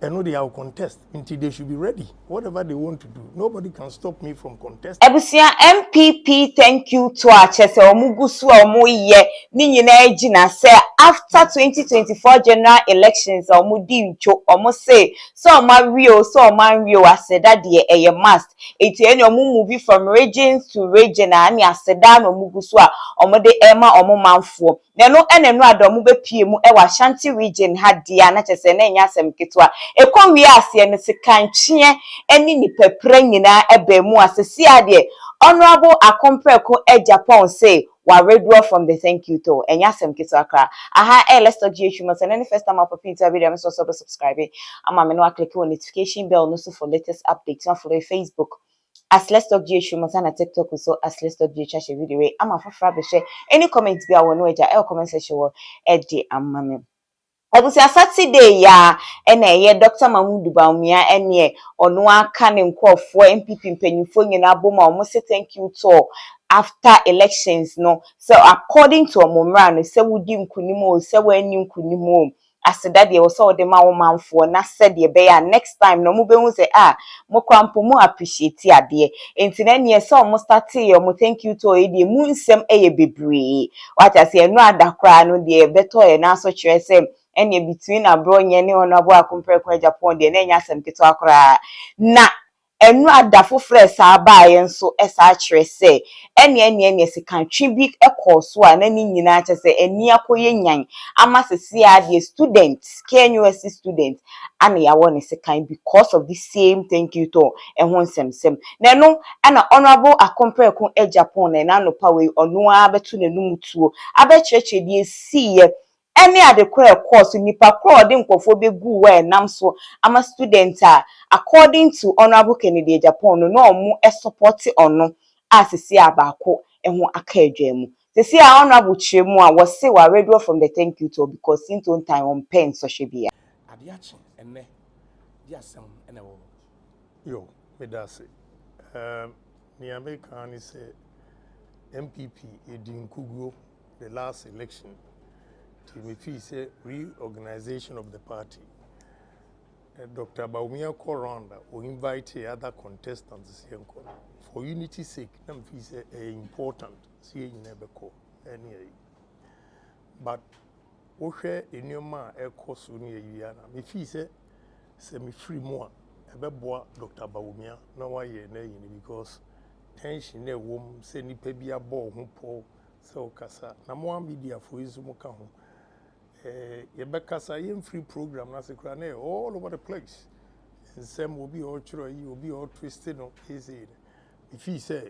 and no, they will contest until they should be ready. Whatever they want to do, nobody can stop me from contesting. Ebusia NPP, thank you to our chese omugusu omuye ni nyina ejina say after 2024 general elections omudi ncho omo say so ma rio so man rio aseda de eye must eti eni omu move from regions to region ani aseda no mugusu a omo de ema omo manfo nenu enenu adomu be pie mu e wa Shanti region ha dia na chese na enya asem ketwa ekonwi ase ne sekanchie eni ni pepre nyina ebe mu asesi Honorable Akompreko Agyapong say we withdraw from the thank you to enyasem kitwakra aha let's talk ghtrends and any first time up into video I'm so subscribe I'm no click on notification bell no so for latest updates on follow Facebook as let's talk ghtrends and TikTok so as let's talk ghtrends video I'm a for be share any comments be our no eja comment section e di amame Ebusia Saturday ya ene Dr. Mahmoud Bawumia ene onu aka ne nkofo NPP mpanyimfo nyina boma omo say thank you to after elections no so according to omomra no say wudi nkunimo say wani nkunimo aseda de wo so de ma wo manfo na said de be ya next time no mu be hu say mo kwampo mu appreciate ade enti na ne say omo start omo thank you to e de mu nsem eye bebre what I say no adakra no de beto e na so kire say ene between abro nye ne Honorable Akompreko Agyapong de na enya asem keto akora na enu adafo fresh abaye nso esa akire se ene sekantwi bi ekoso a na ni nyina ache se eni akoye nyan ama sesi ade students KNUS students ana yawo ne sekan because of the same thank you to ehon semsem na no ana Honorable Akompreko Agyapong na no power onu abetu na numutuo abechreche die siye any adequate course nipa crowd nkofo begu we nam so ama student according to Honorable Kennedy Agyapong no omo support ono asisi abako eho aka adwamu sisi Honorable Chiremu a was say we withdraw from the thank you to because into on time on pen so she be Adiachi enne diasem ene wo yo medase ni American is MPP edinkugo the last election me feel say reorganization of the party. Dr. Bawumia Koranda will invite other contestants for unity's sake. Them feel say important. See you never call any. But we share in your man a course on your me feel say semi free more. Ebeboa Dr. Bawumia no why because tension ne wom say ni pebia ball who po so kasa na mo media for izumu ka ho Yebekasa free program na sekura na all over the place. And some will be all true, you will be all twisted no easy. If he say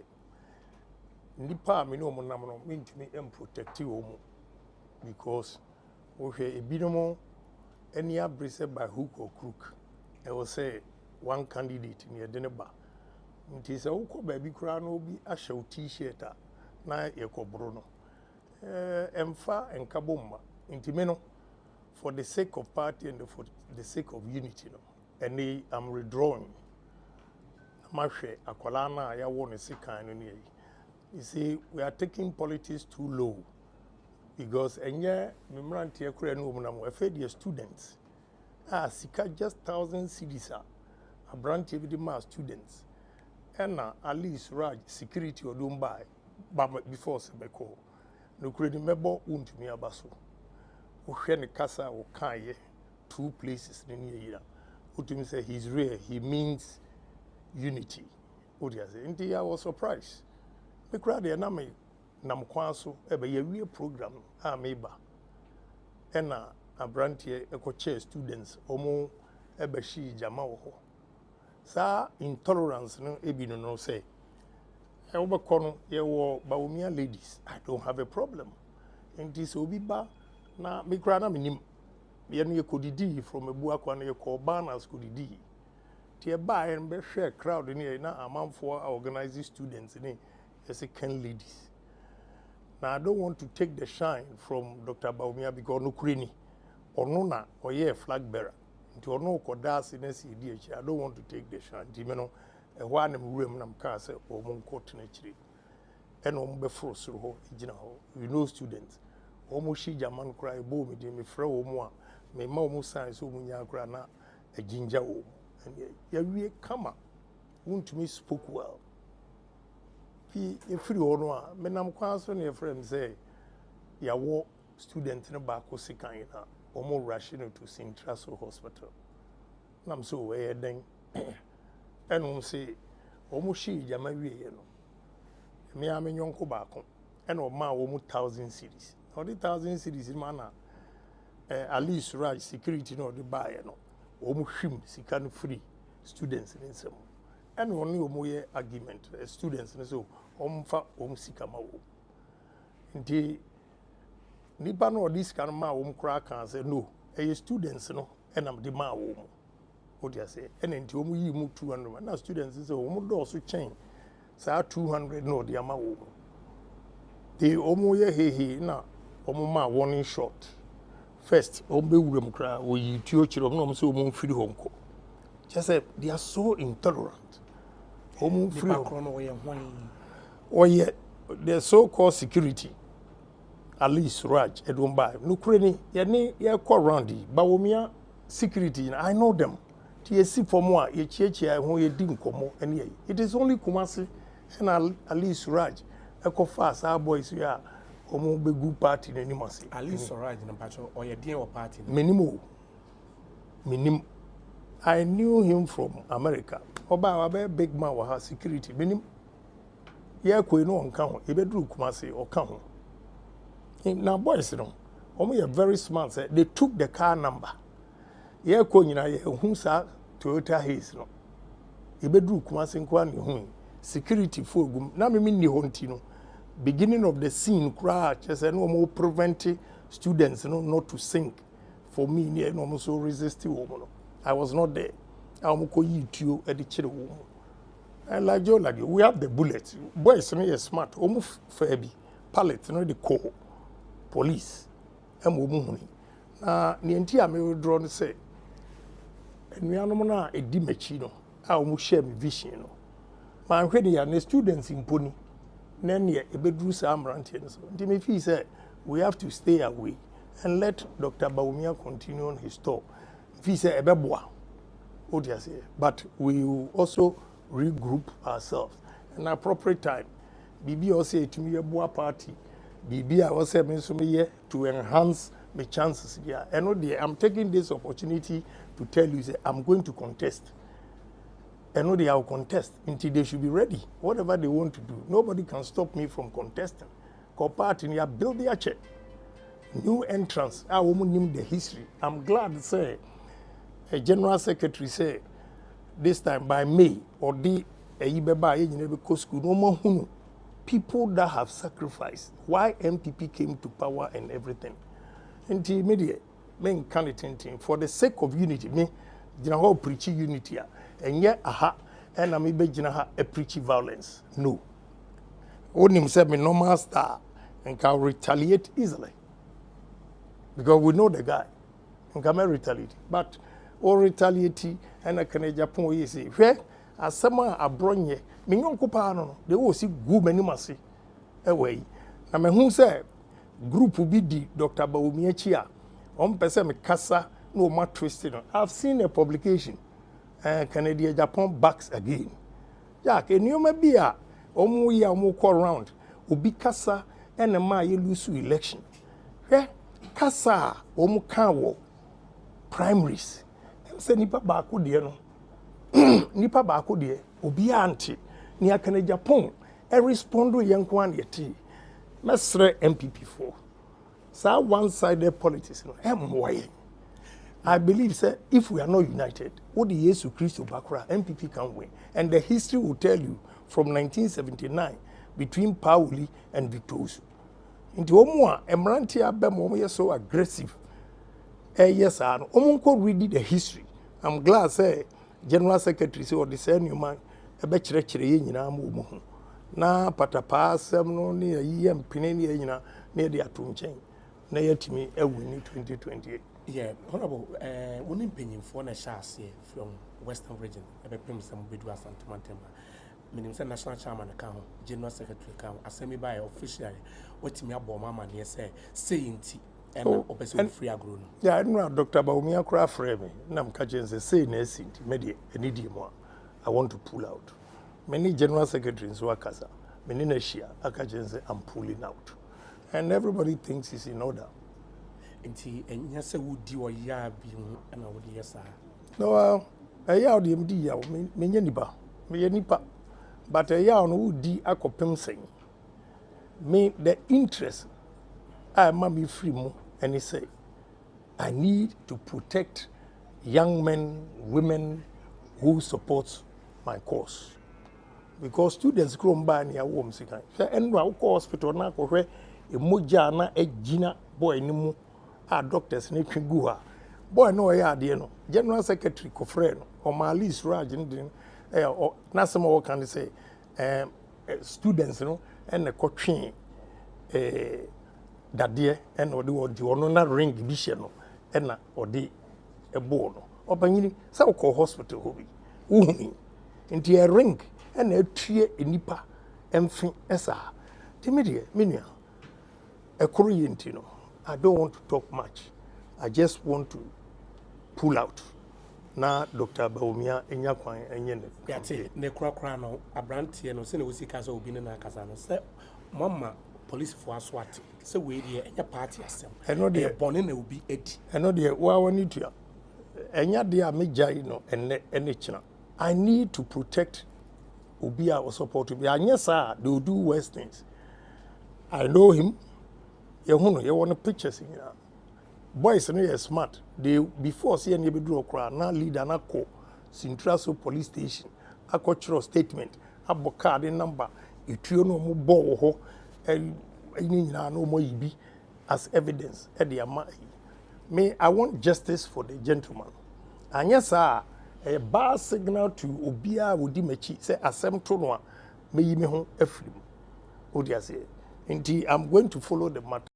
nipa me no monam mean to me and protect you because okay a binomo any abrese by hook or crook. I will say one candidate near Deneba. It is a uko baby crown will be a show t-shirt na yeko bruno. Emfa and kabumba. Intimeno for the sake of party and for the sake of unity, and they am withdrawing. Mashe akwalana ya won a kind of you see, we are taking politics too low because and yeah, memorandum here kure no munam afed the students. Sika just 1,000 cedis a branch every mass students. And at least Raj security or don't buy before Sebeko. No credit member won't me abaso. Ushene kasa okaye 2 places in here. Utumi say he's rare, he means unity. Udia say, inti I was surprised. Me crowd ya na me nam kwanso ebe ye we program meba. Ena abrantie ekoche students omo ebe shi jama wo ho. Sa intolerance no ebi no say. E wo be kono ye wo Bawumia ladies. I don't have a problem. Inti so bi ba na me kra na minim ye no ye kodidi from ebu akwa na ye ko banners kodidi tie ba en be share crowd ni na amanfo organize students ni yes can ladies. Now I don't want to take the shine from Dr. Bawumia because no kreni ono na oye flag bearer nti ono ko das na CDH. I don't want to take the shine nti me no e ho anem wurem nam ka say o mo nko tena chiri e no mo be fro soro ho igina ho we know students almost she German cry bo me de me frɛ wo mu a me ma wo mu science wo mu nya kra na a ginger wo and we come won't me spoke well if you know menam kwan so ne friend say ya wo student no ba ko sikan na omo rushing to Central Hospital nam so we den enu say omo shi jama wie no me amenyonko ba ko and o ma wo mu 1,000 cedis or the 1,000 cedis man na at least right security no the buy no omo hwim sika no free students in some and only omo ye argument students so omfa sika ma wo nti nipa no this kan ma wo kra kan say no students no and am the ma wo what you say and nti omo yi mu 200 na students say omo do so chain say 200 no the ma wo the omo ye hehe na omo ma warning shot first omo be wuram kra wo yi tuo chiro no say omo free home ko just say they are so intolerant omo free or yet the so-called security at least Raj Edwomba Nukreni yani ya kwa roundy bawomia security I know them TSC for more ye cheche ho ye dim komo ene it is only Kumasi and at least Raj eko fast our boys we are omo begu party ni masi at least Raj na pacho or ye din or party minimum I knew him from America oba wa big man wa security minimum ye ko no onka ho e bedru Kumasi o ka ho. Now boys no omo very smart say they took the car number ye ko nyina ye hu sa Toyota Haze no e bedru Kumasi nko an hu security for gum na me ni ho nti no beginning of the scene crash say no omo prevent students no not to sink for me near no omo so resist wo no I was not there omo ko yituo e de kire wo and like Joe like we have the bullets boys no ye smart omo fa bi pallet no the call police am wo mu na ne enti a me draw no say enuanom na edi machi no a wo share me vision no man hwe ya na students imponi na ne e bedru sa amrante no so enti me feel say we have to stay away and let Dr. Bawumia continue on his talk feel say ebeboa what you say but we will also regroup ourselves in appropriate time bibi also etumi yeboa party bibi a was me so me to enhance my chances here and I'm taking this opportunity to tell you say I'm going to contest and I will contest until they should be ready whatever they want to do nobody can stop me from contesting co party ya build their check new entrance I will name the history I'm glad to say a general secretary say this time by May or the school no more hunu people that have sacrificed why NPP came to power and everything. Until media men candidating for the sake of unity, me jina ho preach unity and yet aha and I be jina a preach violence. No. Only himself me normal star and can retaliate easily. Because we know the guy and can retaliate. But or retaliate and I can Agyapong you say where as someone abronye me yonko pa no they will see good many masi away na me hu say group bi di Dr. Bawumia chi a on pese me kasa no ma twisted no I've seen a publication Canadian Agyapong backs again jack enioma bi a omo ya omo call round obi kasa and ma ye lose election kasa omo kan wo primaries say nipa ba ko de no nipa ba ko de obi anti ni akana Agyapong e respondo yenko an yeti mesre NPP4 so one-sided politics no emwoye I believe say if we are not united what the Jesus Christ bakura NPP can win and the history will tell you from 1979 between Pauli and Victor's into omo a emranti abem omo ye so aggressive yes I omo read the history I'm glad say General Secretary say or the same man e be kire ye nyina ma omo hu na patapa asem no ne yi mpene ne nyina na de ato nchen na yatimi awuni 2028 yeah honorable woni mpanyimfo na shaase from Western region e be pem sam bedu asantemantemba minim say national chairman ka ho General Secretary ka ho asemi by officially watimi aboma ma ne say sayinti and opposite free agro. Yeah, I know Dr. Baumia craft frame. Nam Kajense say Nesint, Medi, Enidium. I want to pull out. Many general secretaries workers, many Neshia, Akajense, I'm pulling out. And everybody thinks it's in order. And yes, would do a year being and I would yes, sir. No, a yaw the MD, me nipa, but a yaw no di akopem saying. Me the interest I mammy free mo and he say, I need to protect young men, women who support my cause. Because students grow by near home, and now hospital now, where a mojana a gina boy nimu are doctors in Guha. Boy, no, I had no General Secretary Kofren or my list Rajin, or Nasama, what can say, students, you know, and the coaching that dear and or the honor ring division and or the a board or Panini, so called hospital hobby. Uni into a ring and a tree in Nipa and fin esa. Timidia, Minia, a Korean Tino. I don't want to talk much. I just want to pull out. Now, Dr. Baumia and Yakwan and Yen. That's it. The crocrano, a brand, and send a whiskas or bin in a casano. Say, Mamma, police for SWAT. So we hear your party as them. I know the Bonin will be 80. I know the wow need to. And yet, they are major, and nature. I need to protect Ubia or support to be. And yes, sir, they will do worse things. I know him. You want to pictures in here. Boys are smart. They before seeing you do a crowd, now lead an acco, Sintraso police station, a cultural statement, a bocard number, if you know more boho, and no more be as evidence at the amount. May I want justice for the gentleman. And yes, sir, a bar signal to Ubia Udimechi say Assem Tonwa, may you me home a film. What do you say? Indeed, I'm going to follow the matter.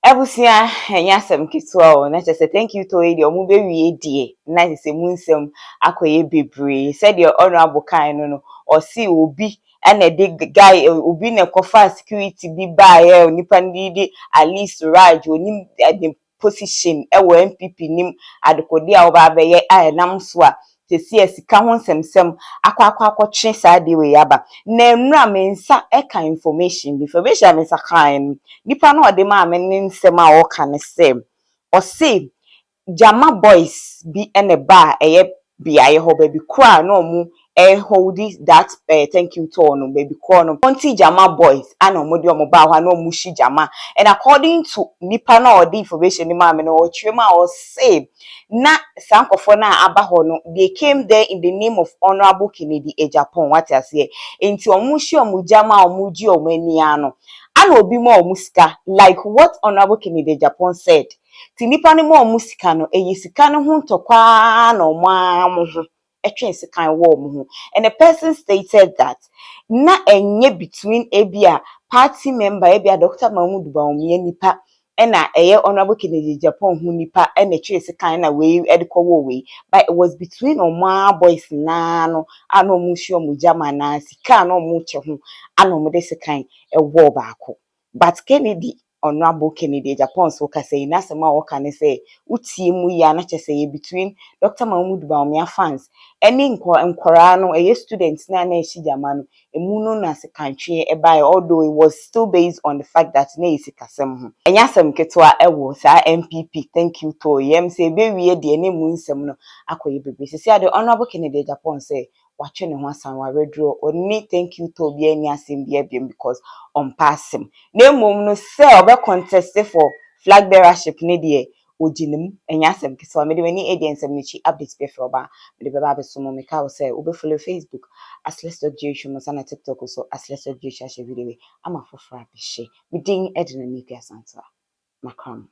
Ebusia enyasem kitwa o na chese thank you to edi omu be wie die na chese munsem akoye bebre said your honorable kind no o si obi na the guy obi na kofa security bi ba nipa ndi at least Raj onim the position ewo NPP nim adekodi a oba be ye nam so a tesi asika ho nsemsem akwa saa de we yaba na enura mensa eka information mensa kan nipa no de ma me nsem a o kan se o se Jama boys bi ene ba eye biaye ho baby kwa no mu hold that thank you to no baby kwa no ponti Jama boys ana omo de omo ba hwa no mu shi Jama and according to nipa na the information ni ma me no o twema o say na sankofo na aba ho no they came there in the name of Honorable Kennedy Agyapong what I say enti omo shi omo Jama omo ji omo ani ano ana obi mo omo sika like what Honorable Kennedy Agyapong said Tinipa ni mo musika no sika no ho ntokwa na omo ho etwen sika wo omo ho and the person stated that na enye between ebia party member ebia Dr. Mahmoud Baumia nipa na Honorable Kennedy Agyapong ho nipa na etwen sika na we edikowo we but it was between omo boys na no ana omo hye omo jama na sika na omo che ho ana omo de sika wo baako but Kennedy Honorable Kennedy Agyapong so ka say na sema wo ka ne say utie mu ya na che say between Dr. Mahmoud Baumia fans any nkora no students na eshi jama no emu no na se kantwe by although it was still based on the fact that na sikasem ho enya sem ketwa ewo sa NPP thank you to yem say be wie de ne mu nsem no akoye bebe say the Honorable Kennedy Agyapong say watching ho asan wa redro oni thank you to be any asem be because on pass him na mom no say obe contest for flag bearership ne de oginim enyasem kiso me de wani agensem ni chi updates be for ba me de ba so mo me ka say obe follow Facebook @let's.ghtrends na TikTok so @let's.ghtrends video ama for fra be she me din edna ni piasanta makram